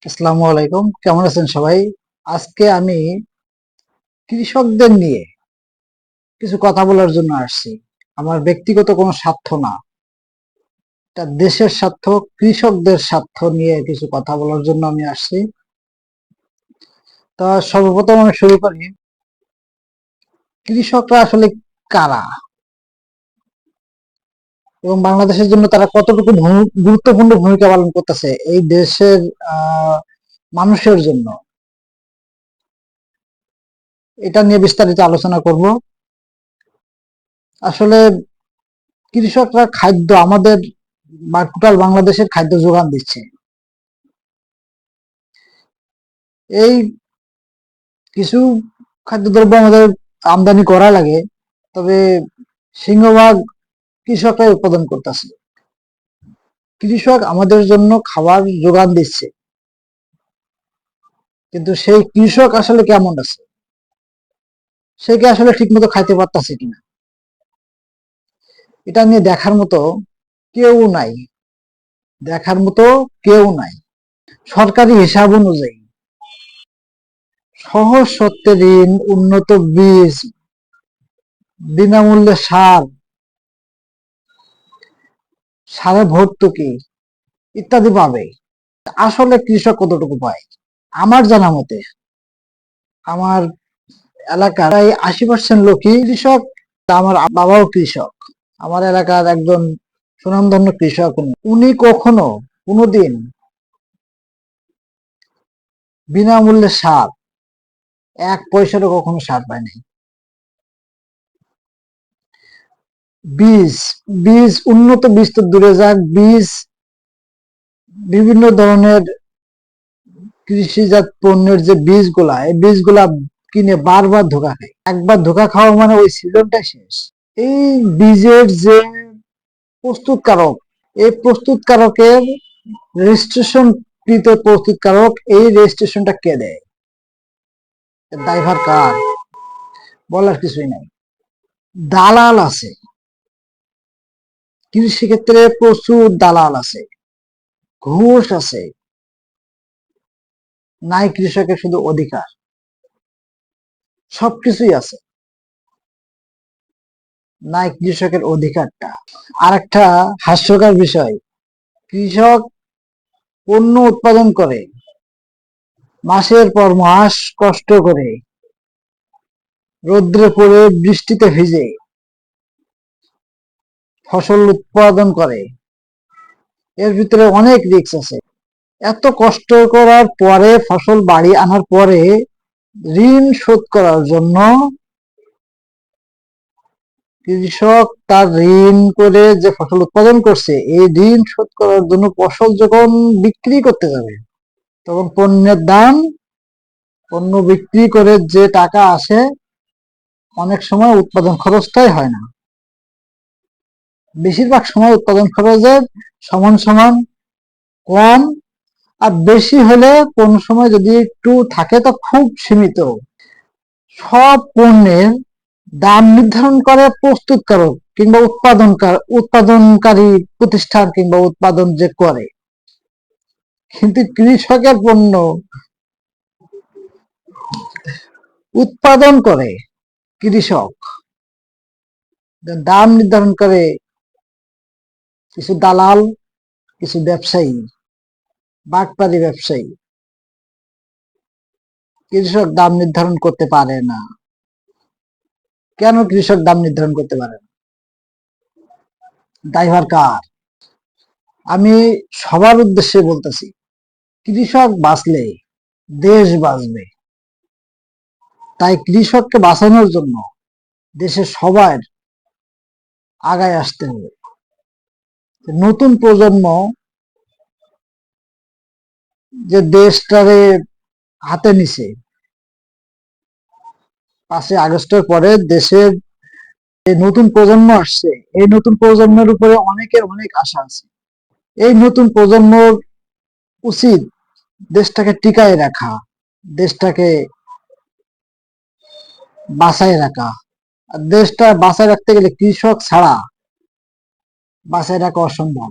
আসসালামু আলাইকুম, কেমন আছেন সবাই? আজকে আমি কৃষকদের নিয়ে কিছু কথা বলার জন্য আসছি। আমার ব্যক্তিগত কোনো স্বার্থ না, এটা দেশের স্বার্থ, কৃষকদের স্বার্থ নিয়ে কিছু কথা বলার জন্য আমি আসছি। তা সর্বপ্রথম আমি শুরু করি, কৃষকরা আসলে কারা এবং বাংলাদেশের জন্য তারা কতটুকু গুরুত্বপূর্ণ ভূমিকা পালন করতেছে এই দেশের মানুষের জন্য, এটা নিয়ে বিস্তারিত আলোচনা করব। আসলে কৃষকরা খাদ্য আমাদের বা টোটাল বাংলাদেশের খাদ্য যোগান দিচ্ছে। এই কিছু খাদ্যদ্রব্য আমাদের আমদানি করা লাগে, তবে সিংহভাগ কৃষকরাই উৎপাদন করতেছে। কৃষক আমাদের জন্য খাবার যোগান দিচ্ছে, কিন্তু সেই কৃষক আসলে কেমন আছে, সে কি আসলে ঠিক মতো খাইতে পারতেছে কিনা, এটা নিয়ে কেউ নাই দেখার মতো কেউ নাই। সরকারি হিসাব অনুযায়ী সহজ শর্তে ঋণ, উন্নত বীজ, বিনামূল্যে সারে ভর্তুকি ইত্যাদি পাবে। আসলে কৃষক কতটুকু পায়? আমার জানা মতে আমার এলাকার প্রায় 80% লোকই কৃষক। আমার বাবাও কৃষক, আমার এলাকার একজন সুনামধন্য কৃষক। উনি কখনো কোনোদিন বিনামূল্যে এক পয়সারও কখনো সার পায় নাই। বীজ বীজ উন্নত বীজ তো দূরে যাক, বিভিন্ন ধরনের কৃষিজাত পণ্যের যে বীজগুলা, এই বীজগুলা কিনে বারবার ধোকা খায়। একবার ধোকা খাওয়া মানে ওই সিজনটাই শেষ। এই বীজের যে প্রস্তুতকারক, এই প্রস্তুতকারকের রেজিস্ট্রেশন কৃত প্রস্তুতকারক, এই রেজিস্ট্রেশনটা কে দেয়? ড্রাইভার কার? বলার কিছুই নাই। দালাল আছে, কৃষি ক্ষেত্রে প্রচুর দালাল আছে, ঘুষ আছে। নাই কৃষকের শুধু অধিকার, সবকিছুই আছে, নাই কৃষকের অধিকারটা। আর একটা হাস্যকর বিষয়, কৃষক পণ্য উৎপাদন করে মাসের পর মাস কষ্ট করে, রোদ্রে পড়ে বৃষ্টিতে ভিজে ফসল উৎপাদন করে। এর ভিতরে অনেক রিস্ক আছে। এত কষ্ট করার পরে, ফসল বাড়ি আনার পরে ঋণ শোধ করার জন্য কৃষক তার ঋণ করে যে ফসল উৎপাদন করছে, এই ঋণ শোধ করার জন্য ফসল যখন বিক্রি করতে যাবে, তখন পণ্য বিক্রি করে যে টাকা আসে, অনেক সময় উৎপাদন খরচটাই হয় না। বেশিরভাগ সময় উৎপাদন খরচের সমান সমান, কম, আর বেশি হলে কোন সময় যদি একটু থাকে তো খুব সীমিত। সব পণ্যের দাম নির্ধারণ করে প্রস্তুতকারক কিংবা উৎপাদনকারী প্রতিষ্ঠান কিংবা উৎপাদন যে করে। কিন্তু কৃষকের পণ্য উৎপাদন করে কৃষক, দাম নির্ধারণ করে কিছু দালাল, কিছু ব্যবসায়ী, বাটপারি ব্যবসায়ী। কৃষক দাম নির্ধারণ করতে পারে না। কেন কৃষক দাম নির্ধারণ করতে পারে না? ড্রাইভার কার? আমি সবার উদ্দেশ্যে বলতেছি, কৃষক বাঁচলে দেশ বাঁচবে। তাই কৃষককে বাঁচানোর জন্য দেশের সবার আগায় আসতে হবে। নতুন প্রজন্ম যে দেশটারে হাতে নিছে, 5ই আগস্টের পরে দেশের যে নতুন প্রজন্ম আসছে, এই নতুন প্রজন্মের উপরে অনেকের অনেক আশা আছে। এই নতুন প্রজন্মর উচিত দেশটাকে টিকায় রাখা, দেশটাকে বাঁচায় রাখা। আর দেশটা বাঁচায় রাখতে গেলে কৃষক ছাড়া বাঁচায় রাখা অসম্ভব।